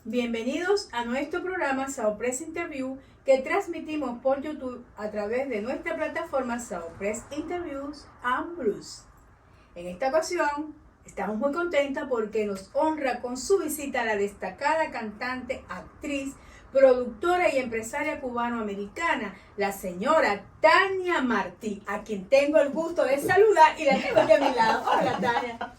Bienvenidos a nuestro programa Saopress Interview que transmitimos por YouTube a través de nuestra plataforma Saopress Interviews and Blues. En esta ocasión estamos muy contentas porque nos honra con su visita la destacada cantante, actriz, productora y empresaria cubano-americana, la señora Tania Martí, a quien tengo el gusto de saludar y la tengo aquí a mi lado. Hola, Tania.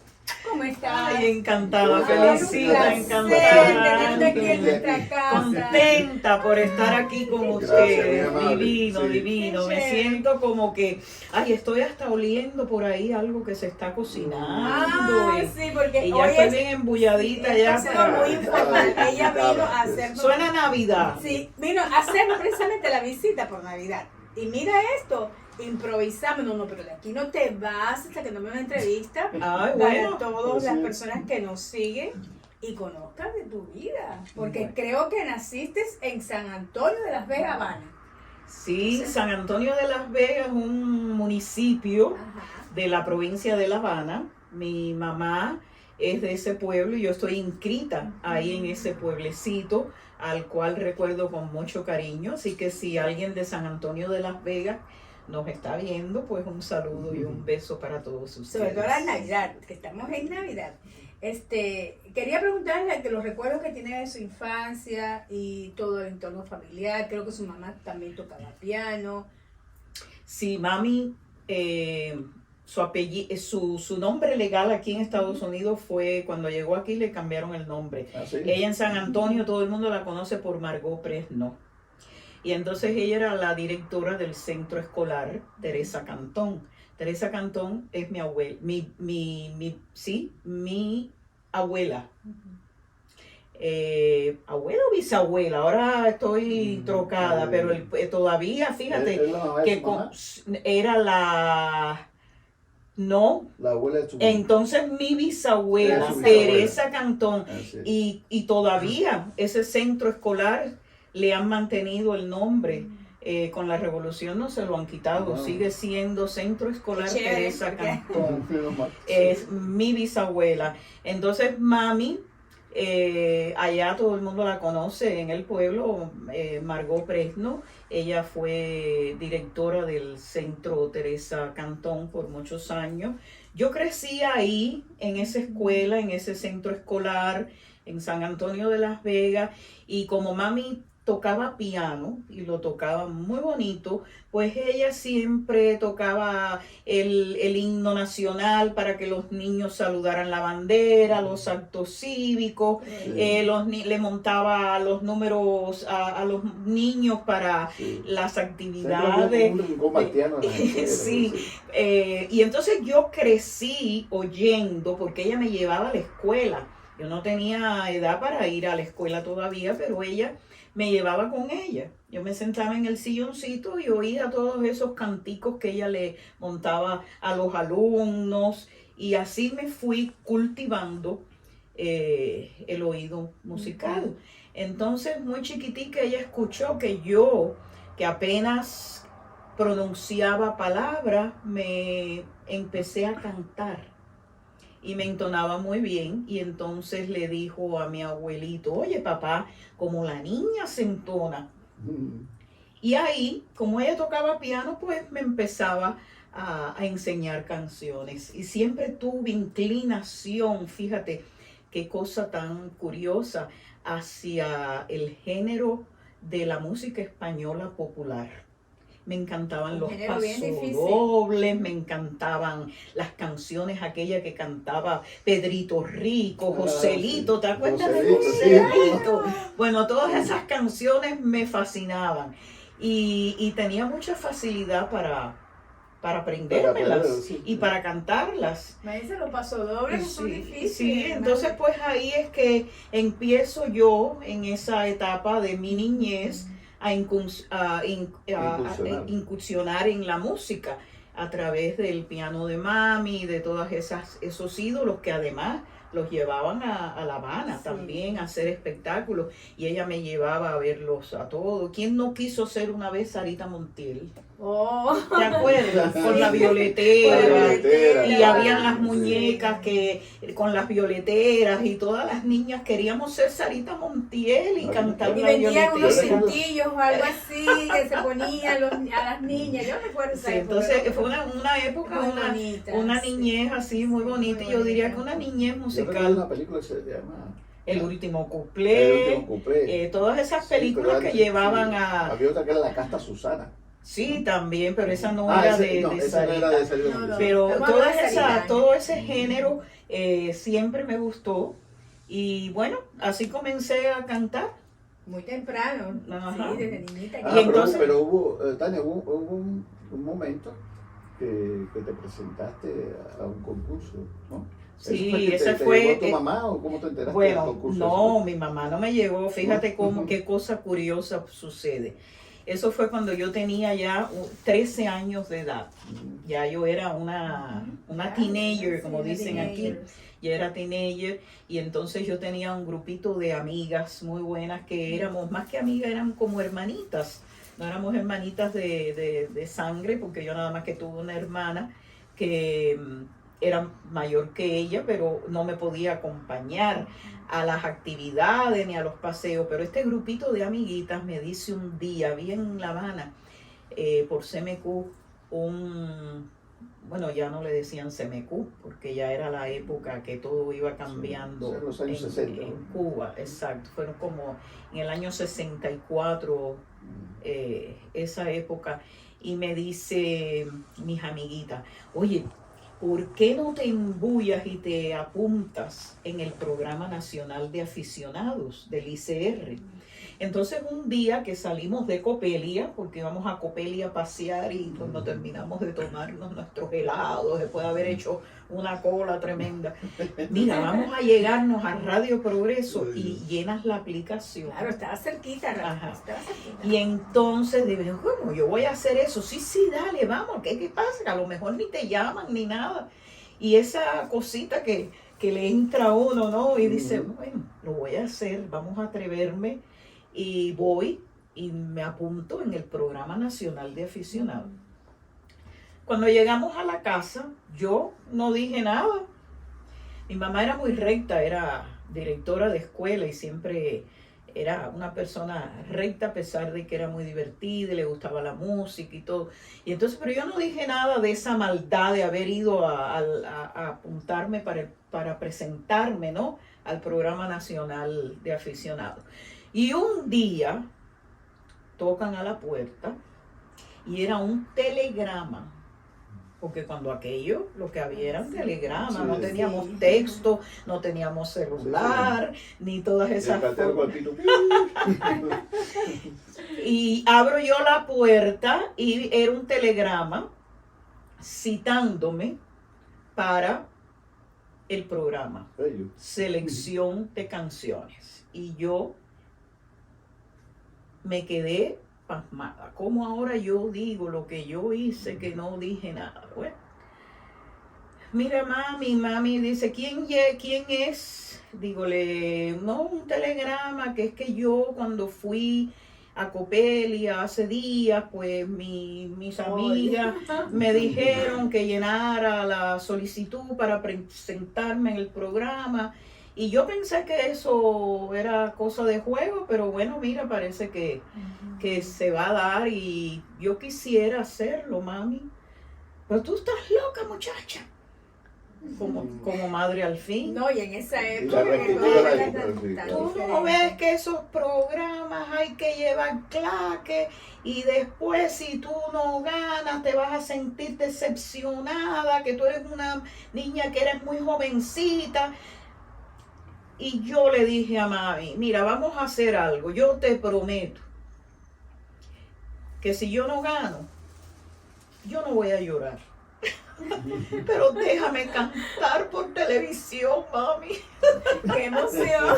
¿Cómo estás? Ay, encantada, felicita, encantada. tenerte aquí en nuestra casa. Contenta por estar aquí con ustedes. Gracias, Divino, sí. divino. Me siento como que, estoy hasta oliendo por ahí algo que se está cocinando. Sí, porque Y ya hoy estoy es bien embulladita sí, ya. ha sido muy informal. Ella vino a hacernos... Suena Navidad. Sí, vino a hacernos precisamente la visita por Navidad. Y mira esto, improvisamos, no, pero de aquí no te vas hasta que no me una entrevista Ay, para bueno. todas las personas que nos siguen y conozcan de tu vida. Porque creo que naciste en San Antonio de las Vegas, Habana. Sí, San Antonio de las Vegas es un municipio de la provincia de La Habana. Mi mamá es de ese pueblo y yo estoy inscrita ahí en ese pueblecito al cual recuerdo con mucho cariño. Así que si alguien de San Antonio de las Vegas nos está viendo, pues un saludo y un beso para todos ustedes. Sobre todo la Navidad, que estamos en Navidad. Quería preguntarle que los recuerdos que tiene de su infancia y todo el entorno familiar. Creo que su mamá también tocaba piano. Sí, mami, su nombre legal aquí en Estados Unidos fue, cuando llegó aquí le cambiaron el nombre. ¿Ah, sí? Ella en San Antonio, todo el mundo la conoce por Margot Fresno. Y entonces ella era la directora del centro escolar Teresa Cantón. Teresa Cantón es mi abuela, mi abuela. Abuela o bisabuela, ahora estoy trocada, pero todavía, fíjate, que era la... No, la abuela de su entonces mi bisabuela, Su bisabuela. Teresa Cantón, Así. y todavía ese centro escolar le han mantenido el nombre. Con la revolución no se lo han quitado, sigue siendo Centro Escolar Chévere, Teresa Cantón. Es Es mi bisabuela. Entonces mami, allá todo el mundo la conoce en el pueblo, Margot Fresno. Ella fue directora del Centro Teresa Cantón por muchos años. Yo crecí ahí, en esa escuela, en ese centro escolar, en San Antonio de las Vegas, y como mami tocaba piano y lo tocaba muy bonito, pues ella siempre tocaba el himno nacional para que los niños saludaran la bandera, los actos cívicos, le montaba los números a los niños para las actividades. Sí, y entonces yo crecí oyendo, porque ella me llevaba a la escuela. Yo no tenía edad para ir a la escuela todavía, pero ella me llevaba con ella. Yo me sentaba en el silloncito y oía todos esos canticos que ella le montaba a los alumnos, y así me fui cultivando el oído musical. Entonces, muy chiquitica, ella escuchó que yo, que apenas pronunciaba palabras, me empecé a cantar. Y me entonaba muy bien, y entonces le dijo a mi abuelito: oye papá, como la niña se entona. Y ahí, como ella tocaba piano, pues me empezaba a enseñar canciones. Y siempre tuve inclinación, fíjate qué cosa tan curiosa, hacia el género de la música española popular. Me encantaban los pasodobles, me encantaban las canciones aquellas que cantaba Pedrito Rico, Joselito, ¿te acuerdas de Joselito? Bueno, todas esas canciones me fascinaban, y tenía mucha facilidad para aprendérmelas y para cantarlas. Me dice los pasodobles que son difíciles. Sí, entonces pues ahí es que empiezo yo en esa etapa de mi niñez a incursionar en la música a través del piano de mami y de todos esos ídolos que además los llevaban a La Habana también a hacer espectáculos, y ella me llevaba a verlos a todos. ¿Quién no quiso ser una vez Sarita Montiel? Oh, ¿Te acuerdas? Con la sí. violetera. Con la violetera. Y habían las Sí. muñecas que con las violeteras y todas las niñas queríamos ser Sarita Montiel y Ay, cantar Y la vendían unos violetera. cintillos o algo así que se ponían a las niñas. Yo recuerdo esa Sí, época. entonces fue una época, Muy una bonita, sí. niñez así muy bonita. Muy Y yo diría bonita. que una niñez Yo recuerdo musical. una película que se llama El último El cuplé, último cuplé. todas esas Sí, películas pero que antes, llevaban sí. a... Había otra que era La Casta Susana. Sí, también, pero esa no Ah, era ese, no, de esa no era Sarita. de Sarita No, no. Montiel. Pero Estamos hablando de Sarita. todo ese género siempre me gustó. Y bueno, así comencé a cantar. Muy temprano. Ajá. Sí, desde niñita. Ah, Y entonces- pero hubo, Tania, hubo un momento que te presentaste a un concurso, ¿no? Sí, ¿Eso ese te fue... llevó tu mamá o cómo te enteraste del Bueno, concurso? no, mi mamá no me llevó. Fíjate Ujú. qué cosa curiosa sucede. Eso fue cuando yo tenía ya 13 años de edad. Ya yo era una teenager, como Sí, dicen aquí. teenagers. Ya era teenager y entonces yo tenía un grupito de amigas muy buenas que éramos, más que amigas, eran como hermanitas. No éramos hermanitas de sangre, porque yo nada más que tuve una hermana que era mayor que ella, pero no me podía acompañar a las actividades ni a los paseos. Pero este grupito de amiguitas me dice un día, vi en La Habana, por CMQ, bueno, ya no le decían CMQ, porque ya era la época que todo iba cambiando. Sí, en los años 60. En Cuba, exacto. Fueron como en el año 64, esa época. Y me dice mis amiguitas, oye, ¿por qué no te embullas y te apuntas en el Programa Nacional de Aficionados del ICR? Entonces un día que salimos de Copelia, porque íbamos a Copelia a pasear y cuando terminamos de tomarnos nuestros helados, después de haber hecho una cola tremenda, mira, vamos a llegarnos a Radio Progreso y llenas la aplicación. Claro, estaba cerquita, Ajá. estaba cerquita. Y entonces digo, ¿cómo yo voy a hacer eso? Sí, sí, dale, vamos, ¿qué pasa? Que a lo mejor ni te llaman ni nada. Y esa cosita que le entra a uno, ¿no? Y dice, bueno, lo voy a hacer, vamos a atreverme. Y voy y me apunto en el Programa Nacional de Aficionados. Cuando llegamos a la casa, yo no dije nada. Mi mamá era muy recta, era directora de escuela y siempre era una persona recta a pesar de que era muy divertida y le gustaba la música y todo. Y entonces, pero yo no dije nada de esa maldad de haber ido a apuntarme para presentarme, ¿no?, al Programa Nacional de Aficionados. Y un día tocan a la puerta y era un telegrama, porque cuando aquello lo que había eran telegramas, Sí, no teníamos sí. texto, no teníamos celular, ni todas El esas cartero con cosas. el pito. Y abro yo la puerta y era un telegrama citándome para el programa Bello. Selección de Canciones. Y yo me quedé pasmada. ¿Cómo ahora yo digo lo que yo hice que no dije nada? Bueno, mira, mami dice, ¿quién es? Dígole, no, un telegrama, que es que yo cuando fui a Copelia hace días, pues mis amigas me dijeron que llenara la solicitud para presentarme en el programa. Y yo pensé que eso era cosa de juego, pero bueno, mira, parece que se va a dar y yo quisiera hacerlo, mami. Pero tú estás loca, muchacha. Como madre al fin. No, y en esa Y época. la rectitud no de la era época, tan- sí, tan claro. Tú no diferente. ves que esos programas hay que llevar claque y después si tú no ganas te vas a sentir decepcionada, que tú eres una niña que eres muy jovencita. Y yo le dije a mami, mira, vamos a hacer algo, yo te prometo que si yo no gano, yo no voy a llorar. Pero déjame cantar por televisión, mami. ¡Qué emoción!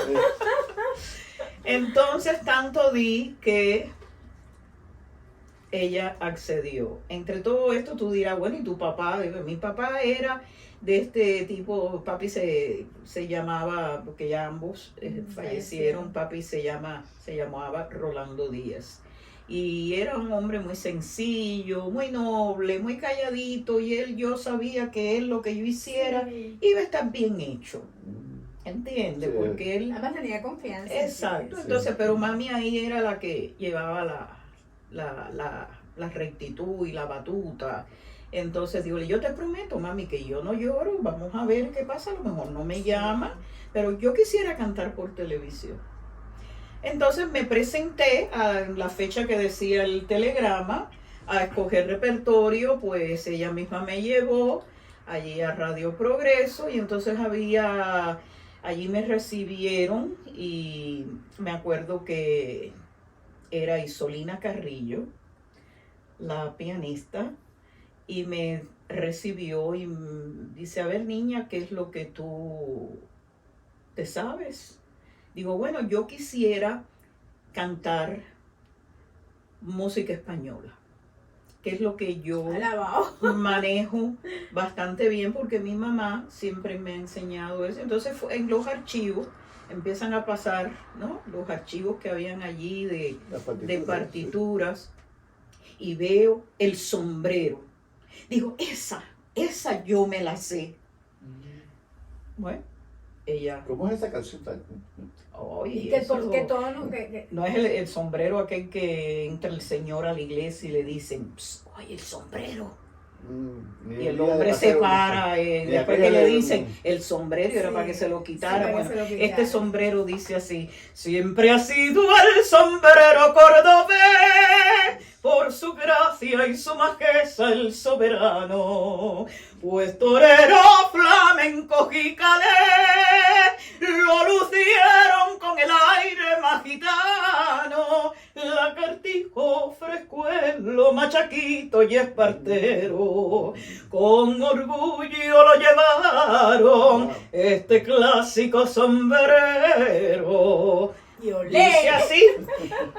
Entonces tanto di que ella accedió. Entre todo esto tú dirás, bueno, ¿y tu papá? Digo, mi papá era de este tipo, papi se llamaba, porque ya ambos fallecieron, papi se llamaba Rolando Díaz. Y era un hombre muy sencillo, muy noble, muy calladito, y yo sabía que él lo que yo hiciera Sí. iba a estar bien hecho, ¿entiendes? Sí. Porque él... Además tenía confianza. Exacto, Sí. entonces, pero mami ahí era la que llevaba la rectitud y la batuta. Entonces digo, yo te prometo, mami, que yo no lloro, vamos a ver qué pasa, a lo mejor no me llama, pero yo quisiera cantar por televisión. Entonces me presenté a la fecha que decía el telegrama, a escoger repertorio, pues ella misma me llevó allí a Radio Progreso y entonces allí me recibieron y me acuerdo que era Isolina Carrillo, la pianista, y me recibió y dice, a ver niña, ¿qué es lo que tú te sabes? Digo, bueno, yo quisiera cantar música española, que es lo que yo Alabado. manejo bastante bien porque mi mamá siempre me ha enseñado eso. Entonces en los archivos empiezan a pasar, ¿no? Los archivos que habían allí de partituras y veo el sombrero. Digo, esa yo me la sé. Bueno, ella... ¿Cómo es esa canción? Oye, ¿Y qué eso- qué tono? ¿Qué? No es el sombrero aquel que entra el señor a la iglesia y le dicen, "Psst, oye, el sombrero". Y el hombre se para, después que le dicen el sombrero, era Sí, para que se lo quitara. sí, para que Bueno, se lo quitara. este sombrero dice así, siempre ha sido el sombrero cordobés, por su gracia y su majestad el soberano, pues torero flamenco jicalé, lo lucieron con el aire más gitano, lagartijo frescuelo, machaquito y espartero, con orgullo lo llevaron este clásico sombrero. Y olé. Dice así,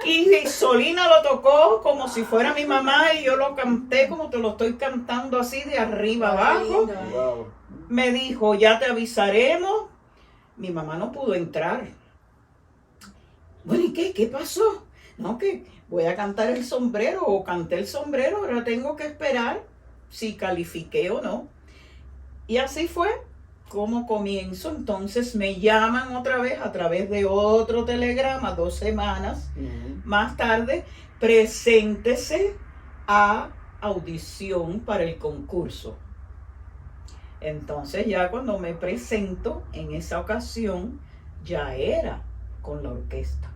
y Solina lo tocó como si fuera mi mamá y yo lo canté como te lo estoy cantando así de arriba abajo. Wow. Me dijo, ya te avisaremos. Mi mamá no pudo entrar. Bueno, ¿y qué? ¿Qué pasó? No, que voy a cantar el sombrero o canté el sombrero, ahora tengo que esperar si califiqué o no. Y así fue como comienzo. Entonces me llaman otra vez a través de otro telegrama, 2 semanas más tarde, preséntese a audición para el concurso. Entonces ya cuando me presento, en esa ocasión, ya era con la orquesta,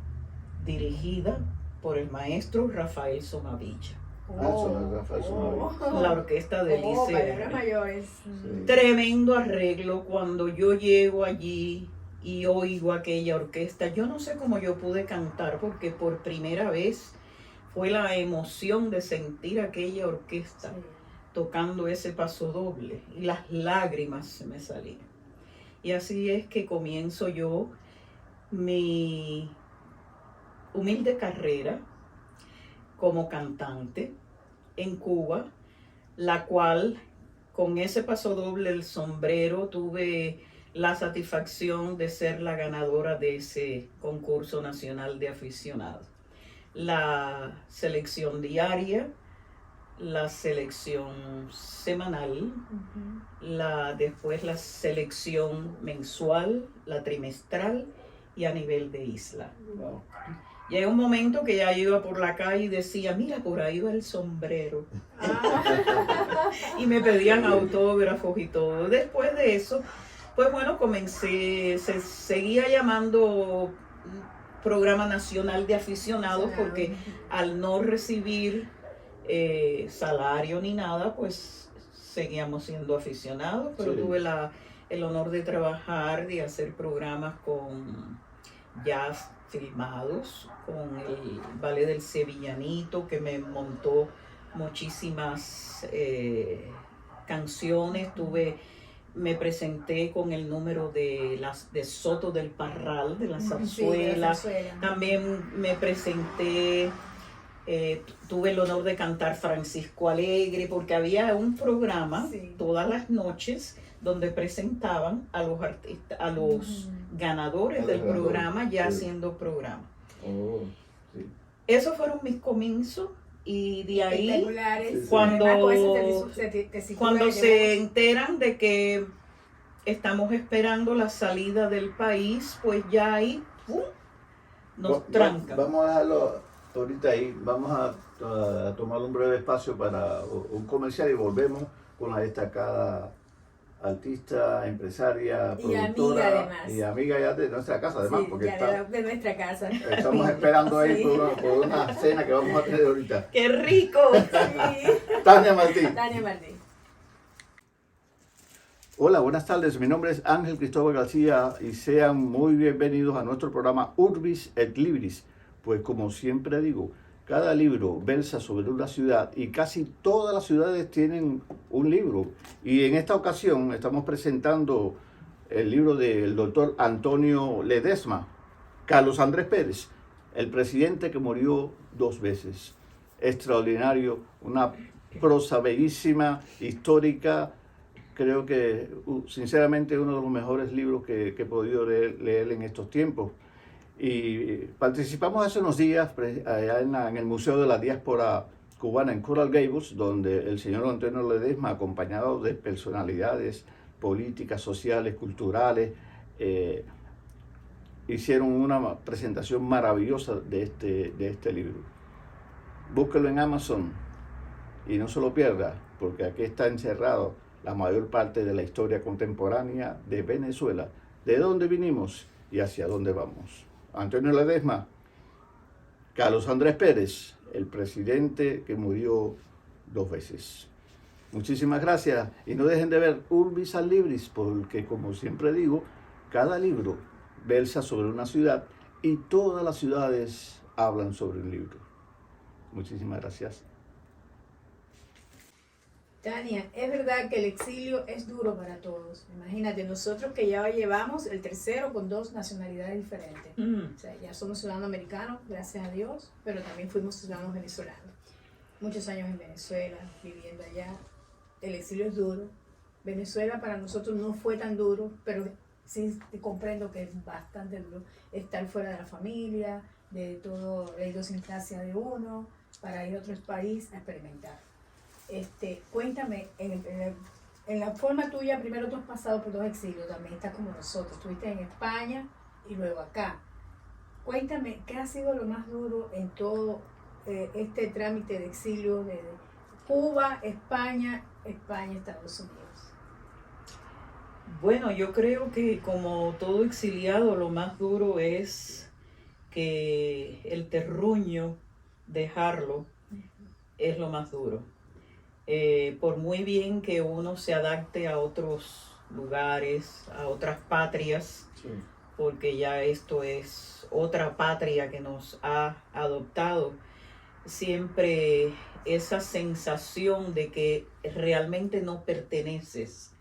dirigida por el maestro Rafael Somavilla, Rafael Somavilla. la orquesta del palabras ICR. mayores. Sí. Tremendo arreglo cuando yo llego allí y oigo aquella orquesta. Yo no sé cómo yo pude cantar porque por primera vez fue la emoción de sentir aquella orquesta Sí. tocando ese paso doble y las lágrimas se me salían. Y así es que comienzo yo mi humilde carrera como cantante en Cuba, la cual con ese paso doble el sombrero tuve la satisfacción de ser la ganadora de ese concurso nacional de aficionados. La selección diaria, la selección semanal, después la selección mensual, la trimestral y a nivel de isla. Wow. Llega un momento que ya iba por la calle y decía, mira, por ahí va el sombrero. Y me pedían autógrafos y todo. Después de eso, pues bueno, comencé, se seguía llamando Programa Nacional de Aficionados porque al no recibir salario ni nada, pues seguíamos siendo aficionados, pero Sí. tuve el honor de trabajar, de hacer programas con jazz filmados, con el Ballet del Sevillanito, que me montó muchísimas canciones. Me presenté con el número de Soto del Parral, de la zarzuela. También me presenté, tuve el honor de cantar Francisco Alegre, porque había un programa todas las noches donde presentaban a los artistas, a los ganadores del programa ya haciendo programa. Oh, sí. esos fueron mis comienzos y de ahí Espectaculares. Sí. Cuando- Además, con esa tesitura cuando que se tenemos. enteran de que estamos esperando la salida del país, pues ya ahí ¡pum!, nos trancan. Vamos a dejarlo ahorita ahí. Vamos a tomar un breve espacio para un comercial y volvemos con la destacada artista, empresaria, Y productora amiga, además. y amiga ya de nuestra casa, además, Sí, porque ya de nuestra casa. estamos esperando ahí Sí. por una cena que vamos a tener ahorita. ¡Qué rico! Sí. Tania Martín. Tania Martín. Hola, buenas tardes. Mi nombre es Ángel Cristóbal García y sean muy bienvenidos a nuestro programa Urbis et Libris. Pues como siempre digo, cada libro versa sobre una ciudad y casi todas las ciudades tienen un libro. Y en esta ocasión estamos presentando el libro del doctor Antonio Ledesma, Carlos Andrés Pérez, el presidente que murió 2 veces. Extraordinario, una prosa bellísima, histórica. Creo que sinceramente es uno de los mejores libros que he podido leer en estos tiempos. Y participamos hace unos días allá en el Museo de la Diáspora Cubana en Coral Gables, donde el señor Antonio Ledesma, acompañado de personalidades políticas, sociales, culturales, hicieron una presentación maravillosa de este libro. Búsquelo en Amazon y no se lo pierda, porque aquí está encerrado la mayor parte de la historia contemporánea de Venezuela, de dónde vinimos y hacia dónde vamos. Antonio Ledesma, Carlos Andrés Pérez, el presidente que murió 2 veces. Muchísimas gracias y no dejen de ver Urbis et Libris, porque como siempre digo, cada libro versa sobre una ciudad y todas las ciudades hablan sobre un libro. Muchísimas gracias. Tania, es verdad que el exilio es duro para todos. Imagínate, nosotros que ya llevamos el tercero con 2 nacionalidades diferentes. O sea, ya somos ciudadanos americanos, gracias a Dios, pero también fuimos ciudadanos venezolanos. Muchos años en Venezuela, viviendo allá. El exilio es duro. Venezuela para nosotros no fue tan duro, pero sí comprendo que es bastante duro estar fuera de la familia, de toda la idiosincrasia de uno, para ir a otro país a experimentar. Cuéntame, en la forma tuya, primero tú has pasado por 2 exilios, también estás como nosotros, estuviste en España y luego acá. Cuéntame, ¿qué ha sido lo más duro en todo este trámite de exilio de Cuba, España, Estados Unidos? Bueno, yo creo que como todo exiliado, lo más duro es que el terruño, dejarlo, es lo más duro. Por muy bien que uno se adapte a otros lugares, a otras patrias, Sí. porque ya esto es otra patria que nos ha adoptado, siempre esa sensación de que realmente no perteneces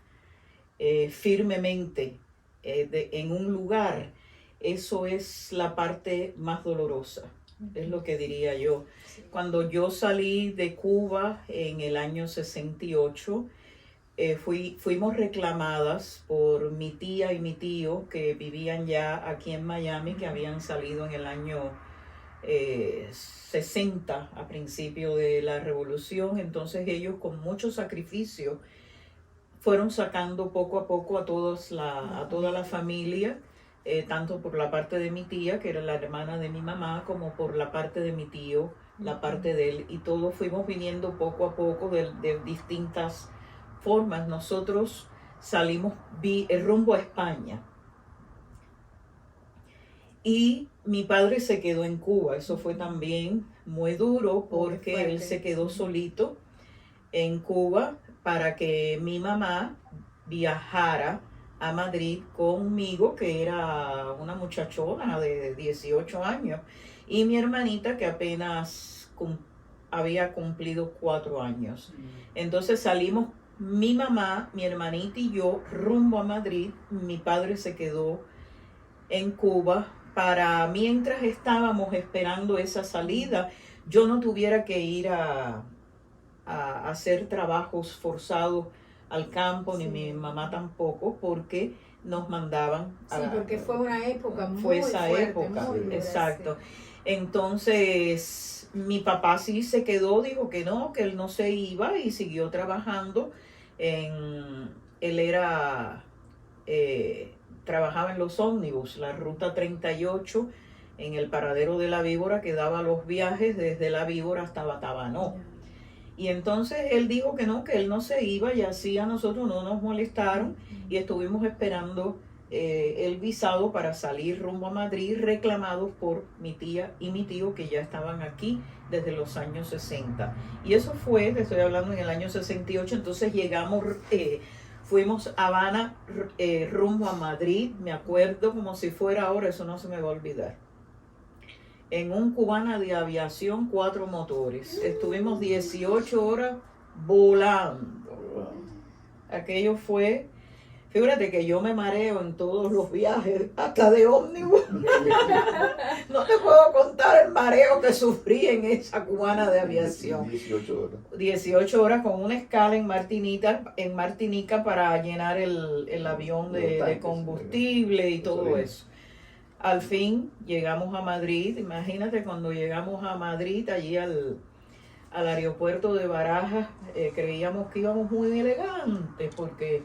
firmemente en un lugar, eso es la parte más dolorosa, es lo que diría yo. Sí. Cuando yo salí de Cuba en el año 68, fuimos reclamadas por mi tía y mi tío que vivían ya aquí en Miami, que habían salido en el año 60, a principio de la revolución. Entonces ellos con mucho sacrificio fueron sacando poco a poco a toda la familia, tanto por la parte de mi tía, que era la hermana de mi mamá, como por la parte de mi tío, la parte de él, y todos fuimos viniendo poco a poco de distintas formas. Nosotros salimos rumbo a España y mi padre se quedó en Cuba. Eso fue también muy duro porque él se quedó solito en Cuba para que mi mamá viajara a Madrid conmigo, que era una muchachona de 18 años, y mi hermanita que apenas había cumplido 4 años. Entonces salimos mi mamá, mi hermanita y yo rumbo a Madrid. Mi padre se quedó en Cuba para, mientras estábamos esperando esa salida, yo no tuviera que ir a hacer trabajos forzados al campo, ni mi mamá tampoco, porque nos mandaban. Sí, porque fue una época muy fue esa fuerte, época, muy dura, exacto. sí. Entonces, mi papá sí se quedó, dijo que no, que él no se iba y siguió trabajando. Él era, trabajaba en los ómnibus, la ruta 38, en el paradero de La Víbora, que daba los viajes desde La Víbora hasta Batabanó. Y entonces él dijo que él no se iba, y así a nosotros no nos molestaron y estuvimos esperando el visado para salir rumbo a Madrid, reclamados por mi tía y mi tío, que ya estaban aquí desde los años 60. Y eso fue, te estoy hablando, en el año 68, entonces llegamos, fuimos a Habana, rumbo a Madrid, me acuerdo como si fuera ahora, eso no se me va a olvidar. En un Cubana de aviación 4 motores. Estuvimos 18 horas volando. Aquello fue, fíjate que yo me mareo en todos los viajes, hasta de ómnibus. No te puedo contar el mareo que sufrí en esa Cubana de aviación. 18 horas. 18 horas con una escala en Martinica para llenar el avión de combustible y todo eso. Al fin llegamos a Madrid. Imagínate, cuando llegamos a Madrid, allí al aeropuerto de Barajas, creíamos que íbamos muy elegantes, porque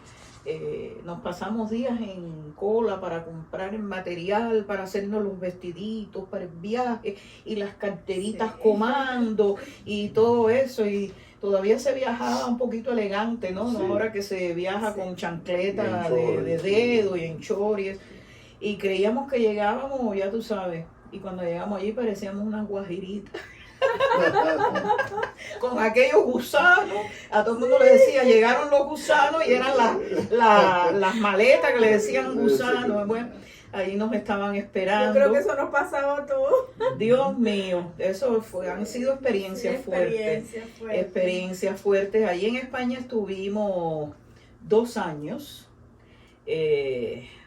nos pasamos días en cola para comprar el material, para hacernos los vestiditos para el viaje, y las carteritas comando y todo eso, y todavía se viajaba un poquito elegante, ¿no? Sí. Ahora que se viaja con chancleta Y de dedo y en chories. Y creíamos que llegábamos, ya tú sabes, y cuando llegamos allí parecíamos unas guajiritas. Con aquellos gusanos, a todo el mundo le decía, llegaron los gusanos, y eran las maletas que le decían gusanos. Bueno, ahí nos estaban esperando. Yo creo que eso nos pasaba a todos. Dios mío, eso han sido experiencias fuertes. Experiencias fuertes. Allí en España estuvimos 2 años.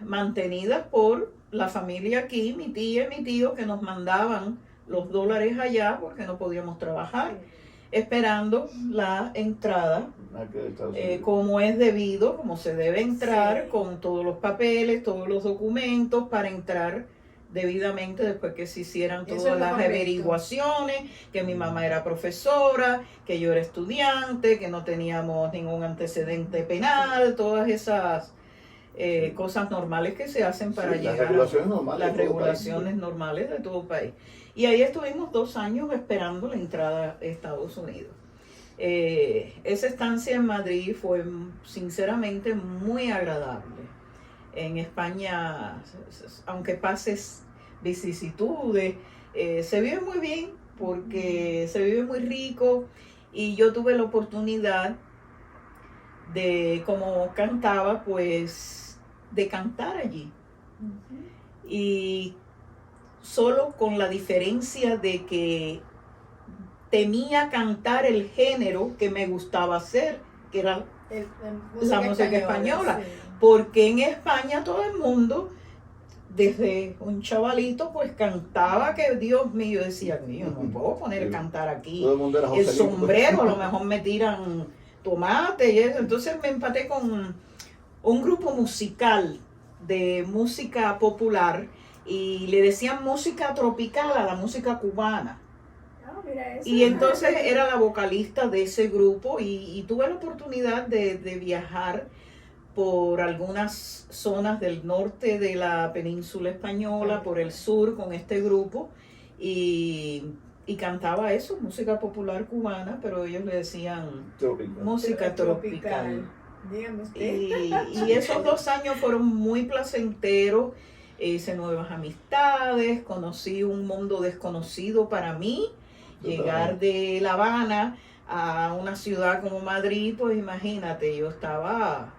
Mantenidas por la familia aquí, mi tía y mi tío, que nos mandaban los dólares allá porque no podíamos trabajar, esperando la entrada como es debido, como se debe entrar, Sí. con todos los papeles, todos los documentos para entrar debidamente, después que se hicieran Eso todas es lo las correcto. averiguaciones, que mi mamá era profesora, que yo era estudiante, que no teníamos ningún antecedente penal, todas esas cosas normales que se hacen para Sí, llegar las regulaciones normales las de todo regulaciones país. normales de todo país. Y ahí estuvimos 2 años esperando la entrada a Estados Unidos. Esa estancia en Madrid fue sinceramente muy agradable. En España, aunque pases vicisitudes, se vive muy bien, porque se vive muy rico, y yo tuve la oportunidad de, como cantaba, pues de cantar allí. Y solo con la diferencia de que temía cantar el género que me gustaba hacer, que era la música española, sí. porque en España todo el mundo, desde un chavalito, pues cantaba, que Dios mío, decía, yo no puedo poner a cantar aquí Todo el mundo era el Joselito. sombrero, a lo mejor me tiran tomate y eso. Entonces me empaté con un grupo musical de música popular, y le decían música tropical a la música cubana. Ah, mira eso. Y entonces era la vocalista de ese grupo, y tuve la oportunidad de viajar por algunas zonas del norte de la península española, por el sur, con este grupo, y cantaba eso, música popular cubana, pero ellos le decían Tropical. música tropical. Dígame usted. Y esos 2 años fueron muy placenteros. Hice nuevas amistades, conocí un mundo desconocido para mí. Llegar de La Habana a una ciudad como Madrid, pues imagínate, yo estaba,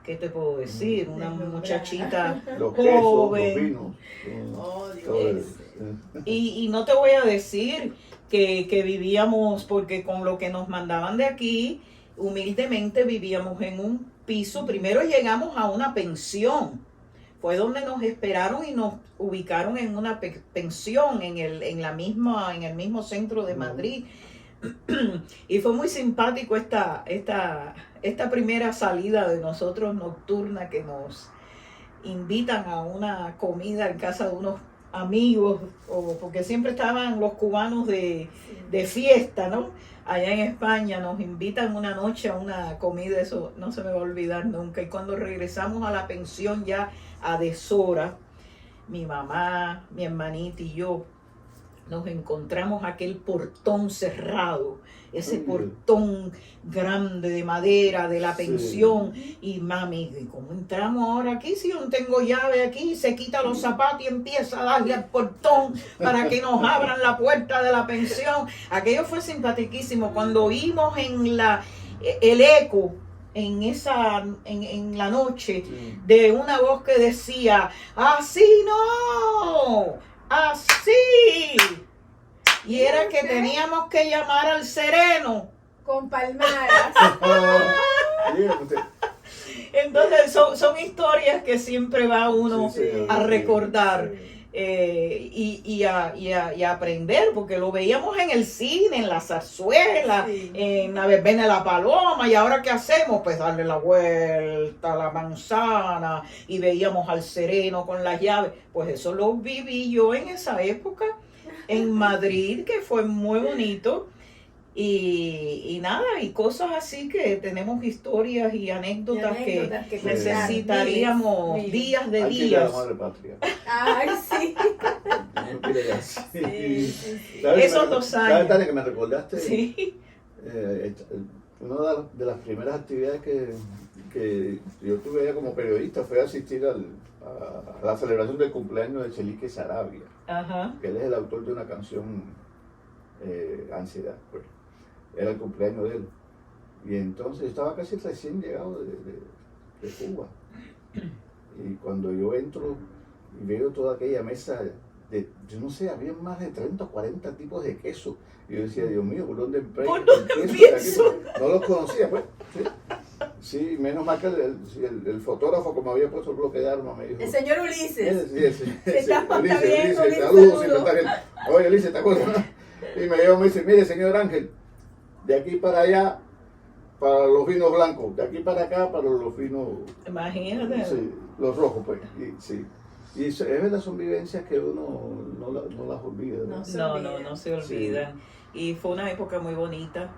¿qué te puedo decir? Una muchachita Los quesos, los joven. vinos. Oh, Dios. todo eso. Y no te voy a decir que vivíamos, porque con lo que nos mandaban de aquí, humildemente vivíamos en un piso. Primero llegamos a una pensión, fue donde nos esperaron y nos ubicaron en una pensión en el mismo centro de Madrid. Y fue muy simpático esta primera salida de nosotros nocturna, que invitan a una comida en casa de unos amigos, o porque siempre estaban los cubanos de fiesta, ¿no? Allá en España nos invitan una noche a una comida, eso no se me va a olvidar nunca. Y cuando regresamos a la pensión ya a deshora, mi mamá, mi hermanita y yo nos encontramos aquel portón cerrado, ese portón grande de madera de la pensión. Y mami, ¿cómo entramos ahora aquí si yo no tengo llave aquí? Se quita los zapatos y empieza a darle al portón para que nos abran la puerta de la pensión. Aquello fue simpaticísimo. Cuando oímos el eco en la noche de una voz que decía, así no, así. Y era que teníamos que llamar al sereno. Con palmadas. Entonces son historias que siempre va uno a recordar. Y a aprender, porque lo veíamos en el cine, en la zarzuela, en la verbena de la paloma, y ahora ¿qué hacemos? Pues darle la vuelta a la manzana, y veíamos al sereno con las llaves. Pues eso lo viví yo en esa época en Madrid, que fue muy bonito. Y nada, y cosas así que tenemos historias y anécdotas que necesitaríamos miles. días de Aquí días. la madre patria. Ay, sí. No quiere ya. Sí. Esos 2 años. ¿Sabes, Tania, que me recordaste? Sí. Una de las primeras actividades que yo tuve ya como periodista fue asistir a la celebración del cumpleaños de Chelique Sarabia, Ajá. que él es el autor de una canción, Ansiedad, pues. Era el cumpleaños de él. Y entonces estaba casi recién llegado de Cuba. Y cuando yo entro y veo toda aquella mesa, yo no sé, había más de 30 o 40 tipos de queso. Y yo decía, Dios mío, ¿por dónde empiezo? No los conocía, pues. Sí, menos mal que el fotógrafo, como había puesto el bloque de armas, me dijo. El señor Ulises. Ulises, Ulises, saludos, siempre está bien. Oye, Ulises, ¿te acuerdas? Y me lleva y me dice, mire, señor Ángel, de aquí para allá, para los vinos blancos, de aquí para acá, para los vinos... Imagínate. Sí, los rojos, pues. Y es verdad, son vivencias que uno no las olvida, ¿no? No se olvidan. Sí. Y fue una época muy bonita.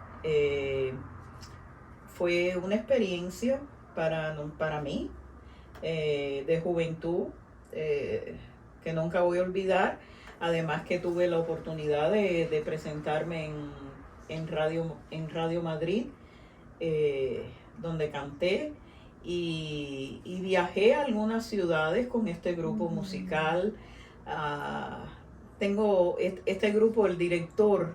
Fue una experiencia para mí de juventud que nunca voy a olvidar. Además que tuve la oportunidad de presentarme en Radio Madrid, donde canté, y viajé a algunas ciudades con este grupo musical. Tengo este grupo, el director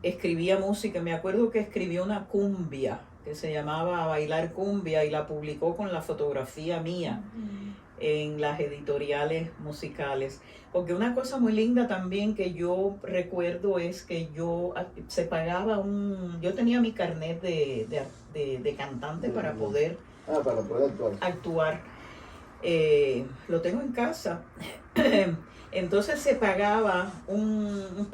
escribía música. Me acuerdo que escribió una cumbia que se llamaba Bailar Cumbia, y la publicó con la fotografía mía en las editoriales musicales. Porque una cosa muy linda también que yo recuerdo es que yo tenía mi carnet de cantante para poder actuar. Lo tengo en casa. Entonces se pagaba un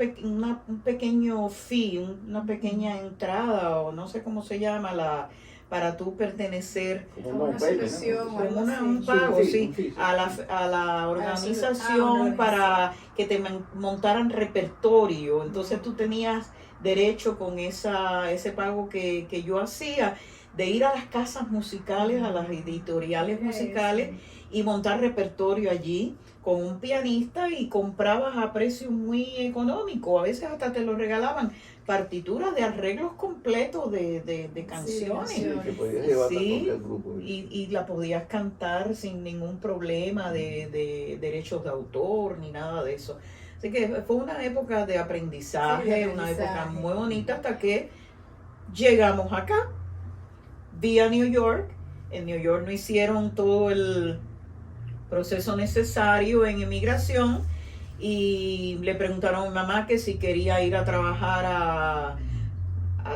pequeño fee, una pequeña entrada, o no sé cómo se llama, para tú pertenecer como un pago, sí, a la organización para que te montaran repertorio. Entonces tú tenías derecho con ese pago que yo hacía, de ir a las casas musicales, a las editoriales musicales, y montar repertorio allí con un pianista, y comprabas a precio muy económico. A veces hasta te lo regalaban, partituras de arreglos completos de canciones. Sí, que podías llevar el grupo. Y la podías cantar sin ningún problema de derechos de autor ni nada de eso. Así que fue una época de aprendizaje, una época muy bonita, hasta que llegamos acá, vía New York. En New York no hicieron todo el proceso necesario en inmigración, y le preguntaron a mi mamá que si quería ir a trabajar a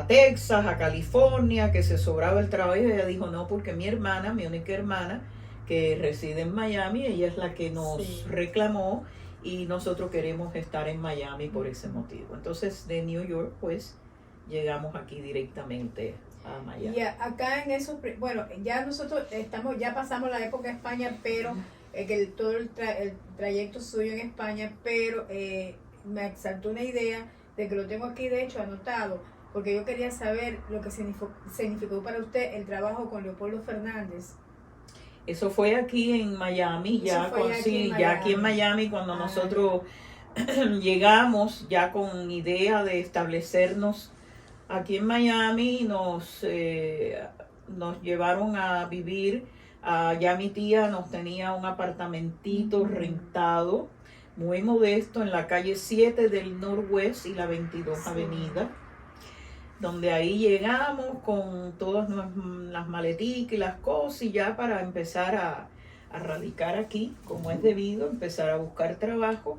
Texas, a California, que se sobraba el trabajo, y ella dijo no, porque mi única hermana, que reside en Miami, ella es la que nos reclamó, y nosotros queremos estar en Miami por ese motivo. Entonces de New York pues llegamos aquí directamente a Miami. Y acá en esos, bueno, ya nosotros ya pasamos la época de España, pero todo el trayecto suyo en España, pero me saltó una idea de que lo tengo aquí de hecho anotado, porque yo quería saber lo que significó para usted el trabajo con Leopoldo Fernández. Eso fue aquí en Miami, aquí en Miami cuando nosotros llegamos ya con idea de establecernos aquí en Miami, nos llevaron a vivir. Ya mi tía nos tenía un apartamentito rentado, muy modesto, en la calle 7 del Northwest y la 22 Avenida, donde ahí llegamos con todas las maleticas y las cosas, y ya para empezar a radicar aquí, como es debido, empezar a buscar trabajo.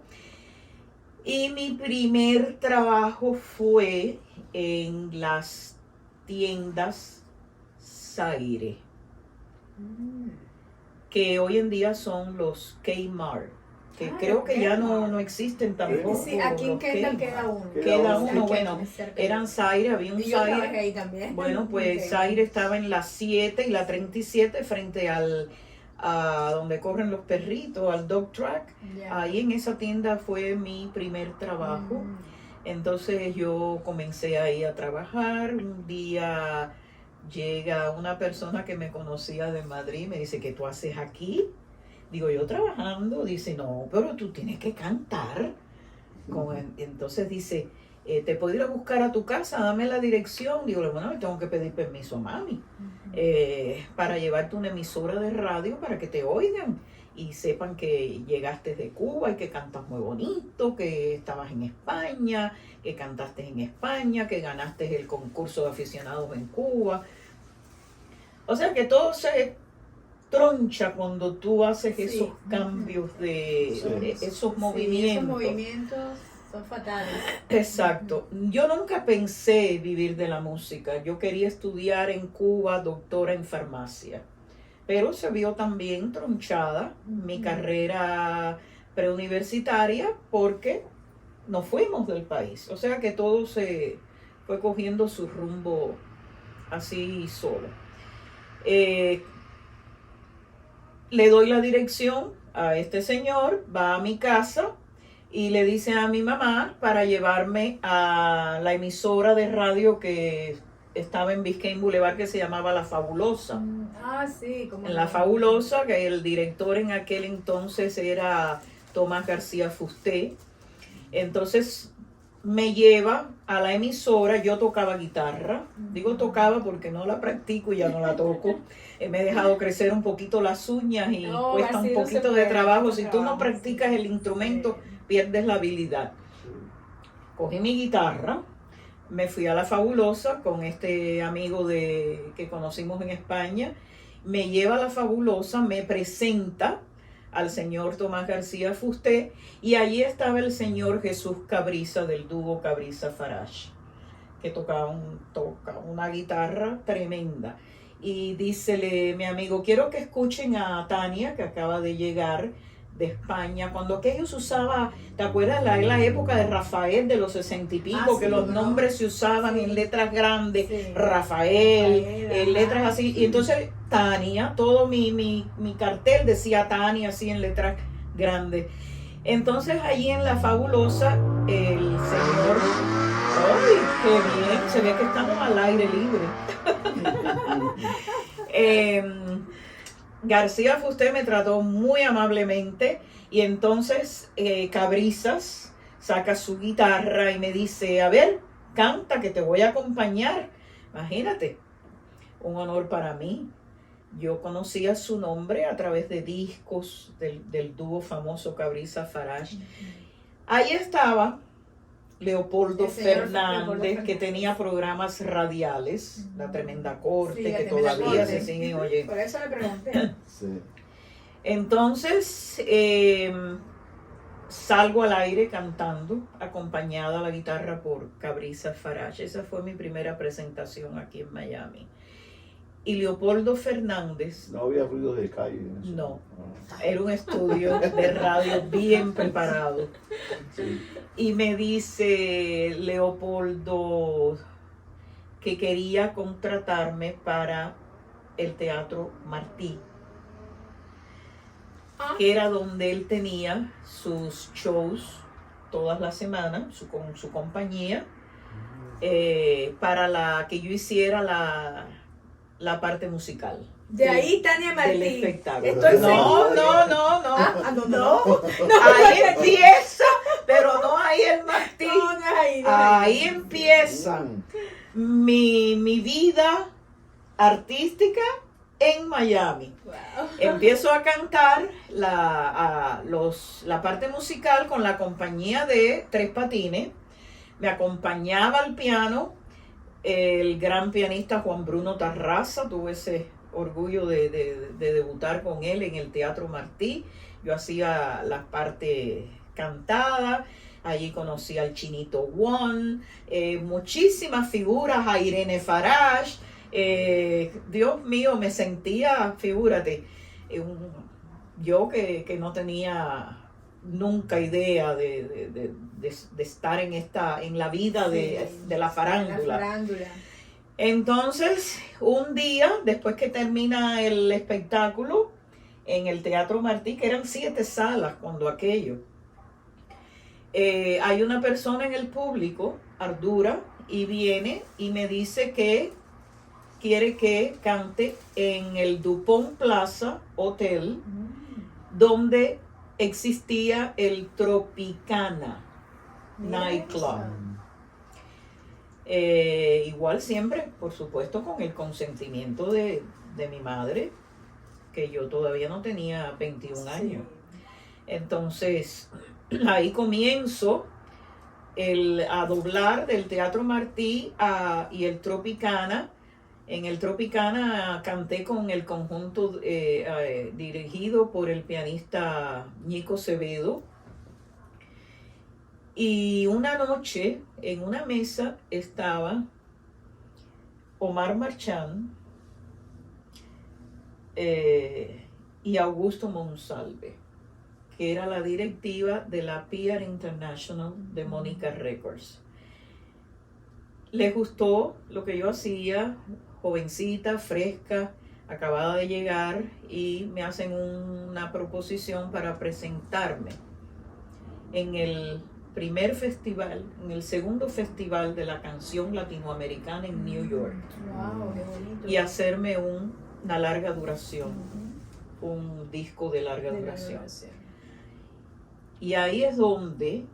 Y mi primer trabajo fue en las tiendas Zaire, que hoy en día son los Kmart, que creo que ya no existen tampoco. Sí, aquí en Kendall queda uno. Queda uno, bueno, eran Zaire, había un y yo trabajé Zaire. ahí también. Bueno, pues Zaire estaba en la 7 y la 37 frente a donde corren los perritos, al dog track. Ya. Ahí en esa tienda fue mi primer trabajo. Entonces yo comencé ahí a trabajar. Un día llega una persona que me conocía de Madrid, me dice, ¿qué tú haces aquí? Digo, yo trabajando. Dice, no, pero tú tienes que cantar. Entonces dice, ¿te puedo ir a buscar a tu casa? Dame la dirección. Digo, bueno, le tengo que pedir permiso a mami para llevarte una emisora de radio para que te oigan y sepan que llegaste de Cuba y que cantas muy bonito, que estabas en España, que cantaste en España, que ganaste el concurso de aficionados en Cuba. O sea que todo se troncha cuando tú haces esos cambios esos movimientos. Esos movimientos son fatales. Exacto. Yo nunca pensé vivir de la música. Yo quería estudiar en Cuba, doctora en farmacia. Pero se vio también tronchada mi carrera preuniversitaria porque nos fuimos del país. O sea que todo se fue cogiendo su rumbo así solo. Le doy la dirección a este señor, va a mi casa y le dice a mi mamá para llevarme a la emisora de radio que estaba en Biscayne Boulevard, que se llamaba La Fabulosa. Sí, como en La Fabulosa, que el director en aquel entonces era Tomás García Fusté. Entonces me lleva a la emisora. Yo tocaba guitarra, digo tocaba porque no la practico y ya no la toco. Me he dejado crecer un poquito las uñas y cuesta un poquito de trabajo. Si tú no practicas el instrumento, pierdes la habilidad. Cogí mi guitarra, me fui a La Fabulosa con este amigo que conocimos en España. Me lleva a La Fabulosa, me presenta al señor Tomás García Fusté, y allí estaba el señor Jesús Cabriza del dúo Cabriza Farage, que toca una guitarra tremenda. Y dícele mi amigo, quiero que escuchen a Tania, que acaba de llegar de España, cuando aquello se usaba, ¿te acuerdas? La época de Rafael de los 60 y pico, que los nombres se usaban en letras grandes, Rafael, en letras así, y entonces Tania, todo mi cartel decía Tania así en letras grandes. Entonces allí en La Fabulosa, el señor, ¡ay, qué bien! Se ve que estamos al aire libre. García Fusté me trató muy amablemente, y entonces Cabrizas saca su guitarra y me dice, a ver, canta que te voy a acompañar. Imagínate, un honor para mí. Yo conocía su nombre a través de discos del dúo famoso Cabriza Farage. Ahí estaba Leopoldo Fernández, que tenía programas radiales, La Tremenda Corte, que todavía se siguen oyendo. Por eso le pregunté. Entonces, salgo al aire cantando, acompañada a la guitarra por Cabriza Farage. Esa fue mi primera presentación aquí en Miami. Y Leopoldo Fernández... No había ruido de calle. No, era un estudio de radio bien preparado. Y me dice Leopoldo, que quería contratarme para el Teatro Martí, que era donde él tenía sus shows todas las semanas con su compañía, para que yo hiciera la parte musical. De ahí Tania Martí. Del espectáculo. Estoy segura. No. Ahí empieza, pero no ahí el Martí. No, ahí Empieza mi vida artística en Miami. Wow. Empiezo a cantar la parte musical con la compañía de Tres Patines. Me acompañaba al piano el gran pianista Juan Bruno Tarraza. Tuve ese orgullo de debutar con él en el Teatro Martí. Yo hacía las partes cantadas. Allí conocí al Chinito One, muchísimas figuras, a Irene Farage. Dios mío, me sentía, figúrate, yo que no tenía nunca idea de estar en la vida de la farándula. Entonces, un día, después que termina el espectáculo, en el Teatro Martí, que eran 7 salas cuando aquello, hay una persona en el público, Ardura, y viene y me dice que quiere que cante en el Dupont Plaza Hotel, donde existía el Tropicana Nightclub. Igual siempre, por supuesto, con el consentimiento de mi madre, que yo todavía no tenía 21 años. Entonces, ahí comienzo a doblar del Teatro Martí y el Tropicana. En el Tropicana canté con el conjunto dirigido por el pianista Ñico Acevedo. Y una noche, en una mesa, estaba Omar Marchán y Augusto Monsalve, que era la directiva de la PR International de Monica Records. Les gustó lo que yo hacía, jovencita, fresca, acabada de llegar, y me hacen una proposición para presentarme en el primer festival, en el segundo festival de la canción latinoamericana en New York. Wow, qué bonito. Y hacerme una larga duración, un disco de larga duración. Y ahí es donde,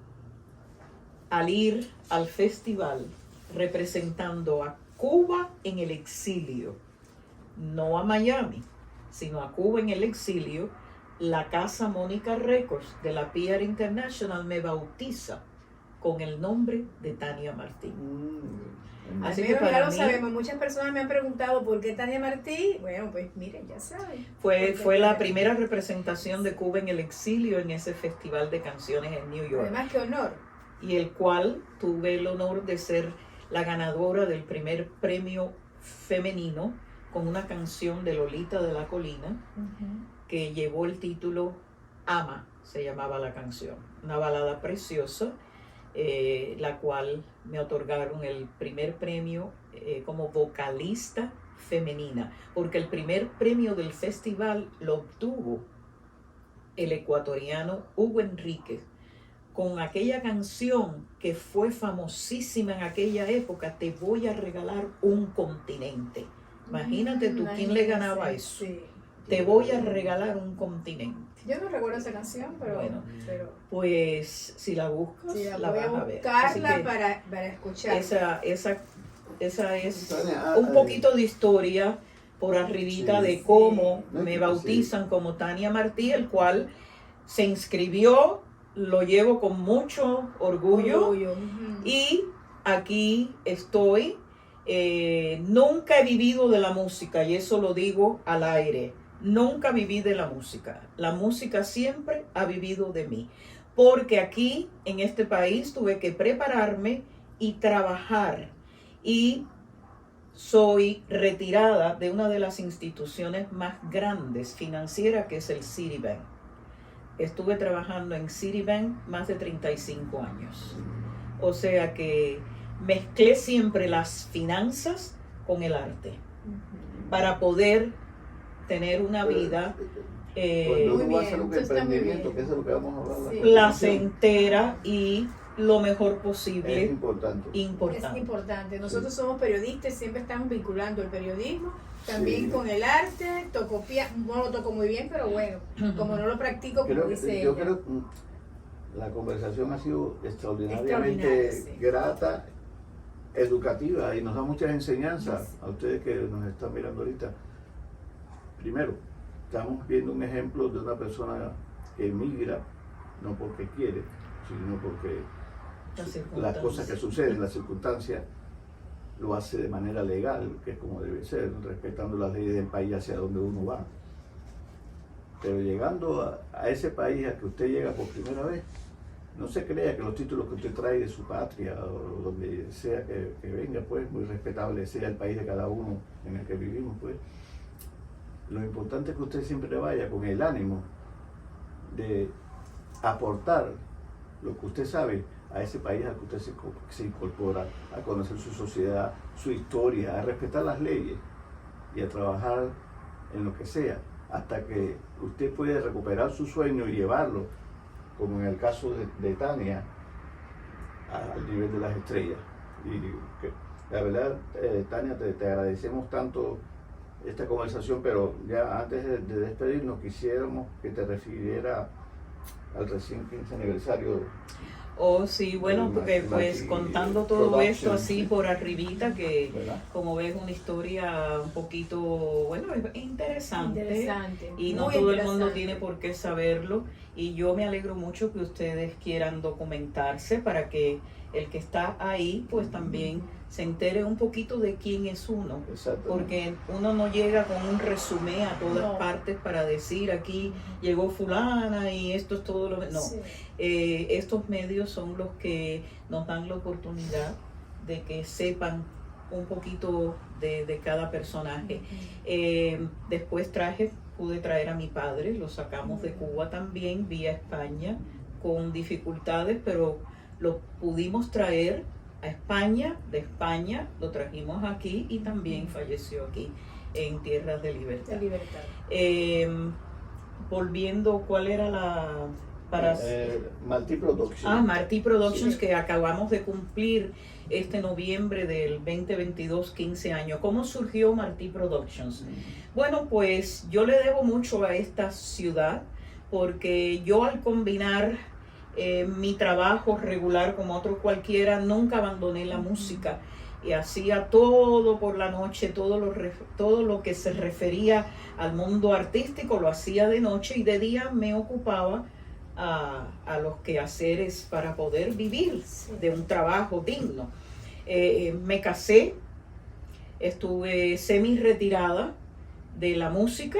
al ir al festival representando a Cuba en el exilio, no a Miami, sino a Cuba en el exilio, la casa Monica Records de la PR International me bautiza con el nombre de Tania Martí. Así que Pero ya para lo mí sabemos, muchas personas me han preguntado por qué Tania Martí. Bueno, pues miren, ya saben. fue la primera representación de Cuba en el exilio en ese festival de canciones en New York. Además, qué honor. Y el cual tuve el honor de ser la ganadora del primer premio femenino con una canción de Lolita de la Colina, que llevó el título Ama, se llamaba la canción. Una balada preciosa, la cual me otorgaron el primer premio como vocalista femenina, porque el primer premio del festival lo obtuvo el ecuatoriano Hugo Enríquez, con aquella canción que fue famosísima en aquella época, Te voy a regalar un continente. Imagínate tú, ¿quién le ganaba eso? Sí. Te voy a regalar un continente. Yo no recuerdo esa canción, pero Bueno, pero pues si la buscas, sí, la voy vas a a ver. buscarla Así que para escuchar. esa es un poquito de historia por arribita de cómo me bautizan como Tania Martí, el cual se inscribió, lo llevo con mucho orgullo. Y aquí estoy. Nunca he vivido de la música, y eso lo digo al aire. Nunca viví de la música. La música siempre ha vivido de mí. Porque aquí, en este país, tuve que prepararme y trabajar. Y soy retirada de una de las instituciones más grandes financieras, que es el Citibank. Estuve trabajando en Citibank más de 35 años. O sea que mezclé siempre las finanzas con el arte para poder tener una vida Cuando Muy uno va a bien, hacer un eso está muy emprendimiento, bien. que eso es lo que vamos a hablar, la Sí. placentera y lo mejor es posible, importante. Es importante. importante. Nosotros somos periodistas, siempre estamos vinculando el periodismo también Sí. con el arte. No lo toco muy bien, pero bueno, como no lo practico, como Creo que- dice yo ella. creo que la conversación ha sido extraordinariamente Extraordinaria, sí. grata, educativa y nos da muchas enseñanzas Sí. a ustedes que nos están mirando ahorita. Primero, estamos viendo un ejemplo de una persona que emigra, no porque quiere, sino porque las cosas que suceden, las circunstancias, lo hace de manera legal, que es como debe ser, respetando las leyes del país hacia donde uno va. Pero llegando a ese país a que usted llega por primera vez, no se crea que los títulos que usted trae de su patria o donde sea que venga, pues muy respetable sea el país de cada uno en el que vivimos, pues lo importante es que usted siempre vaya con el ánimo de aportar lo que usted sabe a ese país al que usted se incorpora, a conocer su sociedad, su historia, a respetar las leyes y a trabajar en lo que sea, hasta que usted puede recuperar su sueño y llevarlo, como en el caso de Tania, al nivel de las estrellas. Y la verdad, Tania, te agradecemos tanto esta conversación, pero ya antes de despedirnos quisiéramos que te refiriera al recién 15 aniversario. Oh, sí, bueno, porque pues contando todo esto así por arribita, que ¿Verdad? como ves una historia un poquito, bueno, es interesante. Interesante. Y no muy todo el mundo interesante. tiene por qué saberlo. Y yo me alegro mucho que ustedes quieran documentarse para que el que está ahí pues también se entere un poquito de quién es uno. Exactamente. Porque uno no llega con un resumen a todas No. partes para decir aquí llegó fulana y esto es todo lo que... No, Sí. estos medios son los que nos dan la oportunidad de que sepan un poquito de cada personaje. Después pude traer a mi padre, lo sacamos de Cuba también, vía España, con dificultades, pero lo pudimos traer a España, de España lo trajimos aquí y también falleció aquí en Tierras de Libertad. De libertad. Volviendo, ¿cuál era la...? Martí Productions. Martí Productions, Sí. que acabamos de cumplir este noviembre del 2022, 15 años. ¿Cómo surgió Martí Productions? Bueno, pues yo le debo mucho a esta ciudad, porque yo al combinar mi trabajo regular como otro cualquiera, nunca abandoné la música y hacía todo por la noche, todo lo que se refería al mundo artístico lo hacía de noche, y de día me ocupaba a los quehaceres para poder vivir de un trabajo digno. Me casé, estuve semi retirada de la música,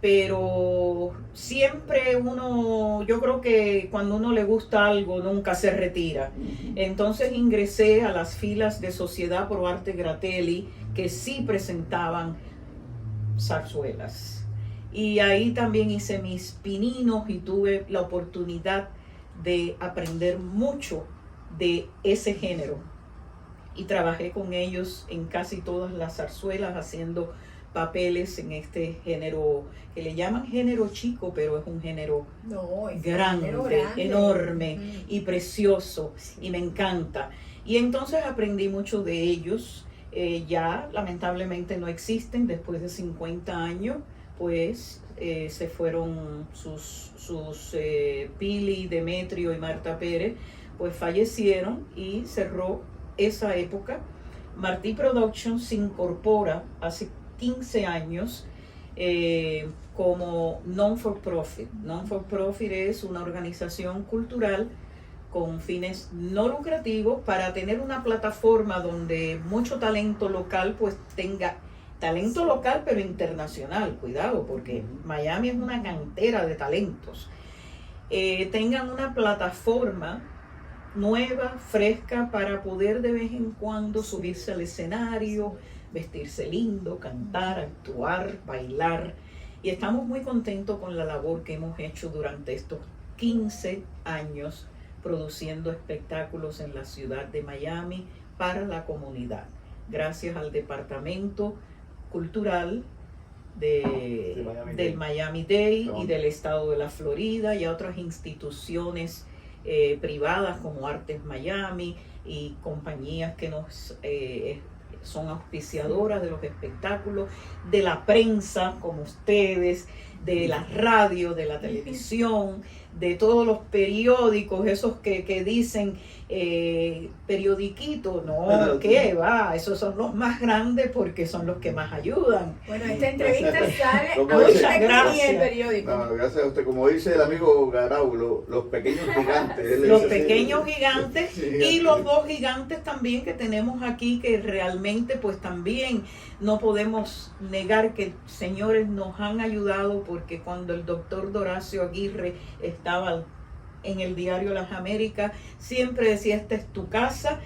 pero siempre yo creo que cuando uno le gusta algo nunca se retira. Entonces ingresé a las filas de Sociedad Pro Arte Gratelli, que sí presentaban zarzuelas. Y ahí también hice mis pininos y tuve la oportunidad de aprender mucho de ese género. Y trabajé con ellos en casi todas las zarzuelas, haciendo papeles en este género que le llaman género chico, pero es un género grande, enorme y precioso, y me encanta. Y entonces aprendí mucho de ellos. Ya lamentablemente no existen después de 50 años, pues se fueron sus Pili, Demetrio y Marta Pérez, pues fallecieron y cerró esa época. Martí Productions se incorpora hace 15 años como non-for-profit. Non-for-profit es una organización cultural con fines no lucrativos para tener una plataforma donde mucho talento local pues tenga talento local pero internacional, cuidado, porque Miami es una cantera de talentos. Tengan una plataforma nueva, fresca, para poder de vez en cuando subirse al escenario, vestirse lindo, cantar, actuar, bailar. Y estamos muy contentos con la labor que hemos hecho durante estos 15 años produciendo espectáculos en la ciudad de Miami, para la comunidad, gracias al Departamento Cultural del Miami-Dade y del estado de la Florida, y a otras instituciones privadas como Artes Miami y compañías que nos son auspiciadoras de los espectáculos, de la prensa como ustedes, de la radio, de la televisión, de todos los periódicos, esos que dicen periodiquitos, no, ¿qué va? Esos son los más grandes porque son los que más ayudan. Bueno, esta entrevista sale a Muchas gracias. el periódico. No, gracias a usted. Como dice el amigo Garau, los pequeños gigantes. Él Los dice, pequeños gigantes sí, y los dos gigantes también que tenemos aquí, que realmente pues también no podemos negar que, señores, nos han ayudado, porque cuando el doctor Doracio Aguirre estaba en el diario Las Américas, siempre decía, esta es tu casa,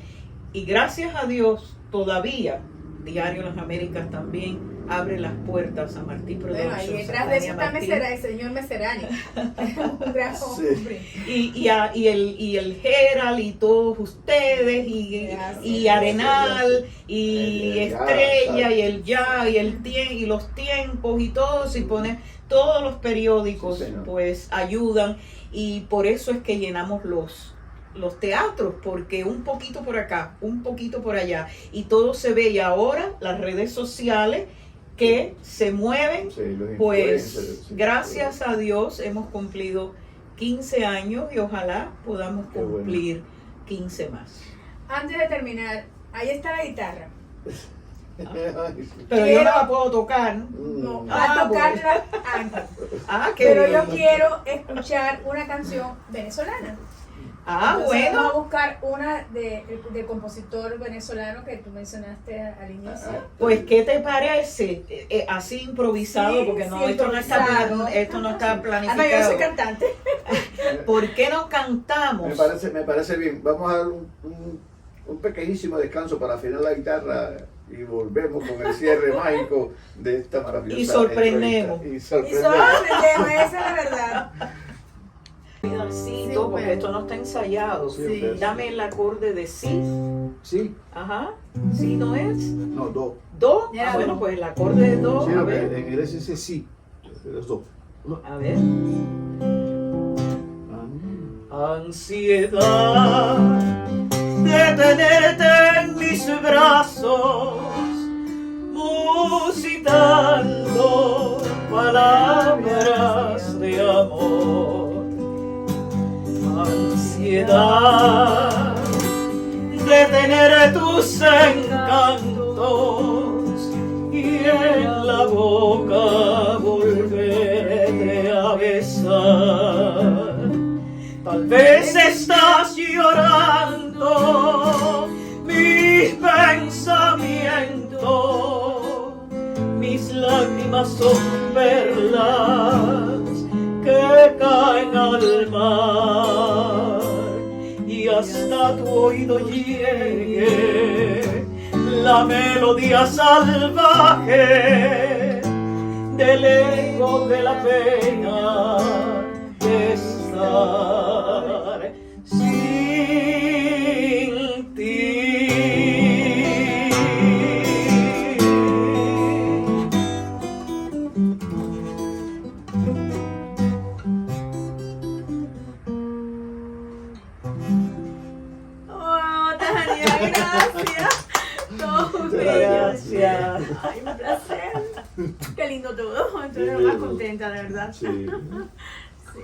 y gracias a Dios todavía Diario Las Américas también abre las puertas a Martí Productions. Bueno, y detrás de eso está el señor Meserani, un gran hombre. Y el Gerald y todos ustedes y Arenal y Estrella y el Ya y los tiempos y todos, y poner todos los periódicos, sí, pues ayudan, y por eso es que llenamos los teatros, porque un poquito por acá, un poquito por allá, y todo se ve. Y ahora las redes sociales que se mueven, sí, pues sí, gracias a Dios hemos cumplido 15 años y ojalá podamos cumplir 15 más. Antes de terminar, ahí está la guitarra. Pero yo no la puedo tocar. No, va a tocarla Ángel. Qué Pero bien. yo quiero escuchar una canción venezolana. Entonces, Bueno. vamos a buscar una de compositor venezolano que tú mencionaste al inicio. Pues, ¿qué te parece? Así improvisado, Sí, porque no, sí, esto no improvisado. está planificado. No, yo soy cantante. ¿Por qué no cantamos? Me parece bien. Vamos a dar un pequeñísimo descanso para afinar la guitarra y volvemos con el cierre mágico de esta maravillosa Y sorprendemos. entrevista. Y sorprendemos, esa es la verdad. Pedacito, Sí, porque bueno. esto no está ensayado. Sí. Dame el acorde de si. Sí, Ajá. Si no es. no, do. Do. Ya, Bueno, do. pues el acorde de do. Sí, A en ver. inglés dice sí. Los dos. A ver. Ansiedad de tenerte en mis brazos, musitando palabras de amor. Ansiedad de tener tus encantos y en la boca volverte a besar. Tal vez estás llorando mis pensamientos, mis lágrimas son perlas que caen al mar, y hasta tu oído llegue la melodía salvaje del eco de la pena de estar sin ti. Oh, Tania, gracias. Todo Gracias. Ay, un placer. Qué lindo todo. Estoy más contenta, de verdad. Sí. Sí.